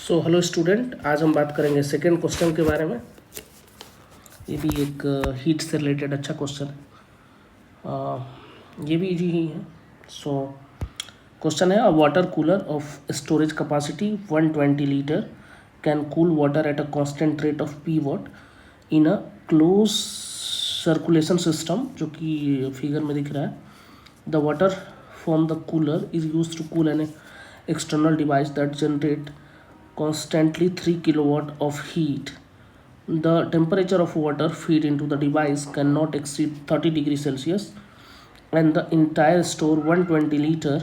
So hello student, आज हम बात करेंगे सेकेंड क्वेश्चन के बारे में। ये भी एक हीट से रिलेटेड अच्छा क्वेश्चन है। ये भी इजी ही है। सो क्वेश्चन है, a water cooler of storage capacity 120 litre can cool water at a constant rate of P watt in a close circulation system, जो कि फिगर में दिख रहा है। The water from the cooler is use to cool an external device that generate constantly 3 kilowatt of heat. The temperature of water feed into the device cannot exceed 30 degrees Celsius, and the entire store 120 liter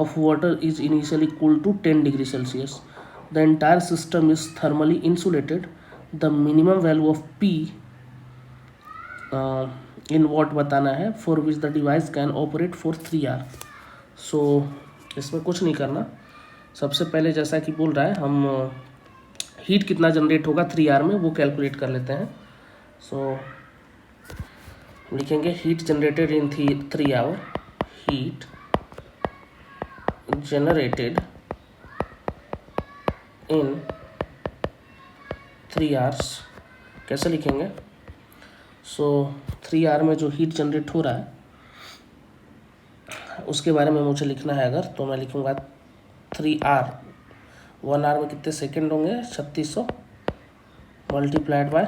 of water is initially cooled to 10 degrees Celsius. The entire system is thermally insulated. The minimum value of P in watt बताना है, for which the device can operate for 3 hours. So इसमें कुछ नहीं करना। सबसे पहले जैसा कि बोल रहा है, हम हीट कितना जनरेट होगा 3 आवर में वो कैलकुलेट कर लेते हैं। सो लिखेंगे heat generated in 3 hour, heat generated in 3 hours. कैसे लिखेंगे? सो 3 आवर में जो हीट जनरेट हो रहा है उसके बारे में मुझे लिखना है। अगर तो मैं लिखूँगा 3 आवर, 1 आवर में कितने सेकेंड होंगे? 3600 multiplied by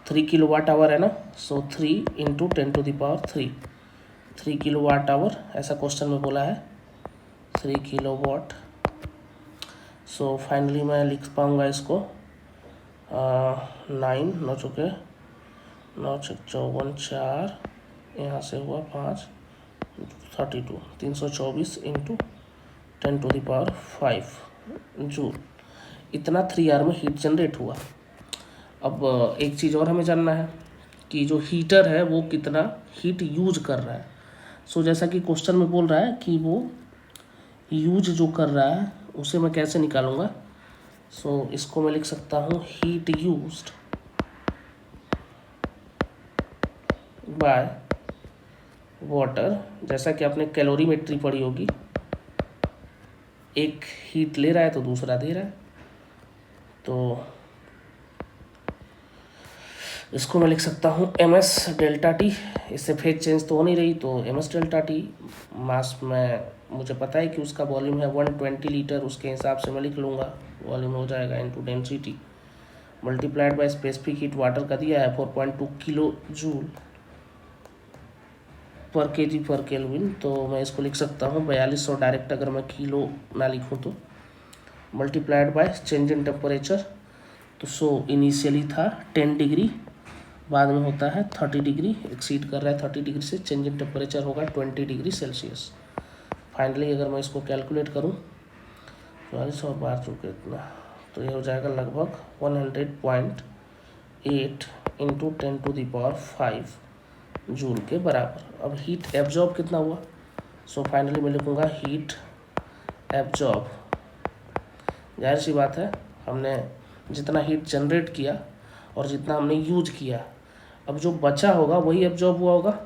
3 kilowatt hour है ना। So 3 into 10⁻3, 3 kilowatt hour ऐसा क्वेश्चन में बोला है, 3 किलो वाट। सो फाइनली मैं लिख पाऊँगा इसको 9 9 चुके 9 54 4, यहाँ से हुआ 5 32 324 इंटू 10⁵ जूल। इतना 3 आवर में हीट जनरेट हुआ। अब एक चीज़ और हमें जानना है कि जो हीटर है वो कितना हीट यूज कर रहा है। सो जैसा कि क्वेश्चन में बोल रहा है कि वो यूज जो कर रहा है उसे मैं कैसे निकालूंगा। सो इसको मैं लिख सकता हूँ हीट यूज्ड बाय वाटर। जैसा कि आपने कैलोरीमेट्री पढ़ी होगी, एक हीट ले रहा है तो दूसरा दे रहा है। तो इसको मैं लिख सकता हूँ एम एस डेल्टा टी। इससे फेज चेंज तो हो नहीं रही, तो एम एस डेल्टा टी। मास में मुझे पता है कि उसका वॉल्यूम है 120 लीटर, उसके हिसाब से मैं लिख लूँगा वॉल्यूम हो जाएगा into density multiplied by specific heat water का दिया है 4.2 किलो जूल पर केजी पर केल्विन। तो मैं इसको लिख सकता हूँ 4200 डायरेक्ट, अगर मैं किलो ना लिखूँ तो, multiplied by change in temperature. तो सो इनिशियली था 10 डिग्री, बाद में होता है 30 डिग्री, एक्सीड कर रहा है 30 डिग्री से, चेंज इन टेम्परेचर होगा 20 डिग्री सेल्सियस। फाइनली अगर मैं इसको कैलकुलेट करूँ 44 और 12 चुके इतना, तो ये हो जाएगा लगभग 100.8 इंटू 10⁵ जूल के बराबर। अब हीट एब्जॉर्ब कितना हुआ? सो फाइनली मैं लिखूँगा हीट एब्जॉर्ब। जाहिर सी बात है, हमने जितना हीट जनरेट किया और जितना हमने यूज किया, अब जो बचा होगा वही एब्जॉर्ब हुआ होगा।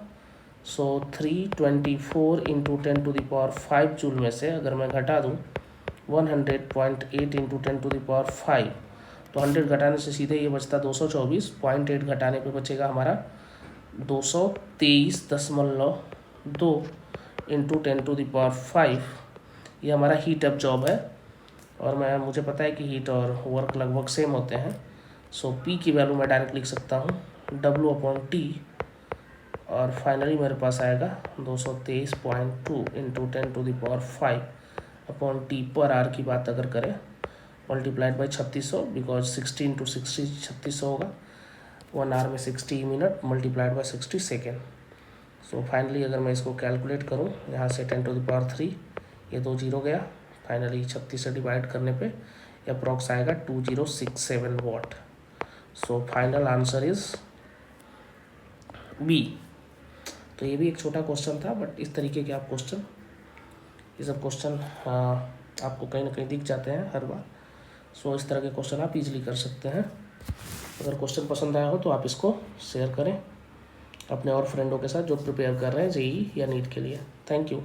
सो 324 इंटू 10⁵ जूल में से अगर मैं घटा दूँ 100.8 इंटू 10⁵, तो 100 घटाने से सीधे ये बचता 224, 0.8 घटाने पे बचेगा हमारा 223.2 इंटू 10⁵। ये हमारा हीट एब्जॉर्ब है। और मुझे पता है कि हीट और वर्क लगभग सेम होते हैं। सो पी की वैल्यू मैं डायरेक्ट लिख सकता हूँ W/T, और फाइनली मेरे पास आएगा 223.2 इंटू 10⁵ अपॉन टी पर आर की बात अगर करें, मल्टीप्लाइड बाई 3600, बिकॉज 60 इंटू 60 3600 होगा। 1 आवर में 60 minute multiplied by 60 second. So finally अगर मैं इसको कैलकुलेट करूँ, यहाँ से 10⁵, ये 2 जीरो गया, फाइनली 36 से डिवाइड करने पे अप्रॉक्स आएगा 2067 watt. So final answer is B. तो ये भी एक छोटा क्वेश्चन था, बट इस तरीके के आप क्वेश्चन, ये सब क्वेश्चन आपको कहीं ना कहीं दिख जाते हैं हर बार। सो इस तरह के क्वेश्चन आप इजीली कर सकते हैं। अगर क्वेश्चन पसंद आया हो तो आप इसको शेयर करें अपने और फ्रेंडों के साथ जो प्रिपेयर कर रहे हैं जेईई या नीट के लिए। Thank you.